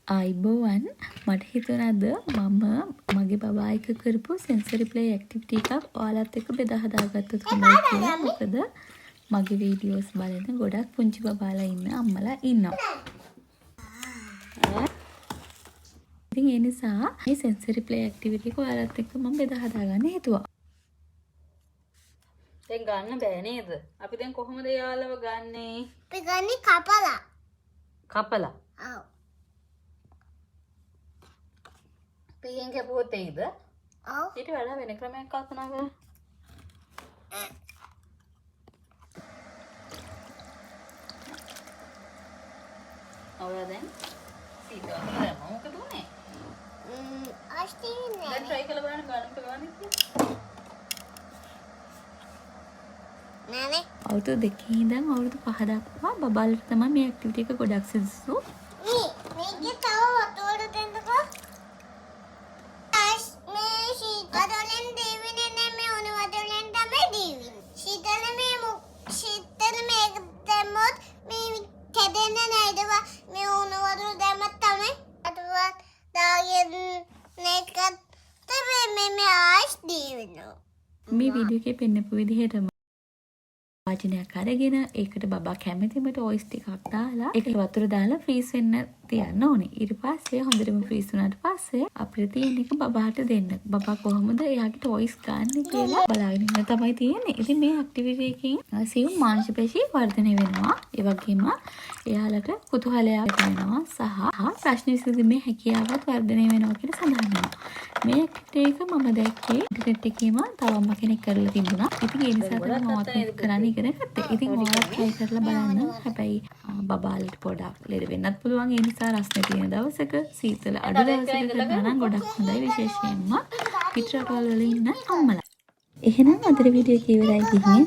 ආයිබෝවන් මට හිතුණාද මම මගේ බබා එක්ක කරපු සෙන්සරි ප්ලේ ඇක්ටිවිටි එකක් ඔයාලත් එක්ක බෙදා හදාගත්තොත් හොඳයි කියලා. මොකද මගේ වීඩියෝස් බලන ගොඩක් පුංචි බබාලා ඉන්න අම්මලා ඉන්නවා. ඉතින් ඒ නිසා මේ සෙන්සරි ප්ලේ ඇක්ටිවිටි එක ඔයාලත් එක්ක මම බෙදා හදාගන්න හිතුවා. දැන් ගන්න බෑ නේද? අපි දැන් කොහොමද යාළුව ගන්නෙ? අපි ගන්නේ කපලා. කපලා. ඔව්. පීයෙන් කැපුවොත් එයිද? ඔව්. ඊට වඩා වෙන ක්‍රමයක් කල්පනා කරලා. ඔය දැන් සීතල කරමු මොකද උනේ? අස්තිනේ. දැන් try කරලා බලන්න ගන්න නෑනේ. අවුරුදු 2 ඉඳන් අවුරුදු 5 දක්වා බබාලට තමයි මේ ඇක්ටිවිටි එක ගොඩක් සුදුසු. මේකේ තව වතුර දෙන්නකෝ. මේ සීතලෙන් දෙවිනේ නේ මේ උණු වතුරෙන් තමයි දෙවිනේ. සීතල මේක දැම්මොත් මේ කැඩෙන්නේ නේද? මේ උණු වතුර දැම්මත් තමයි අතවත් දාගෙන නේකත් තමයි මේ ආයිස් දෙවිනේ. මේ වීඩියෝ එකේ පෙන්නපු විදිහටම වාචනයක් අරගෙන ඒකට බබා කැමතිම ටොයිස් ටිකක් දාලා ඒක වතුර දාලා ෆ්‍රීස් වෙන්න තියන්න ඕනේ. ඊට පස්සේ හොඳටම ෆ්‍රීස් වුණාට පස්සේ අපිට තියෙන එක බබාට දෙන්න. බබා කොහොමද එයාගේ ටොයිස් ගන්න කියලා බලාගෙන ඉන්න තමයි තියෙන්නේ. ඉතින් මේ ඇක්ටිවිටි එකෙන් සියුම් මාංශ පේශී වර්ධනය වෙනවා. ඒ වගේම එයාලට කුතුහලයක් වෙනවා සහ ප්‍රශ්න විසඳීමේ හැකියාවත් වර්ධනය වෙනවා කියලා සඳහන් වෙනවා. මේ ඇක්ටිවිටි එක මම දැක්කේ ඉන්ටර්නෙට් එකේම තව අම්මා කෙනෙක් කරලා තිබුණා. ඉතින් ඒ නිසා තමයි මම කරන්න ඉගෙන ගත්තේ. ඉතින් ඔයාලා try කරලා බලන්න. හැබැයි බබාලට පොඩක් ලෙඩ වෙන්නත් පුළුවන්. ඒ නිසා රස්නේ තියෙන දවසක සීතල අඩු දවසක කරනවා නම් ගොඩක් හොඳයි. විශේෂයෙන්ම පිටරටවල වල ඉන්න අම්මලා. එහෙනම් අද වීඩියෝ එක ඉවරයි ගිහින්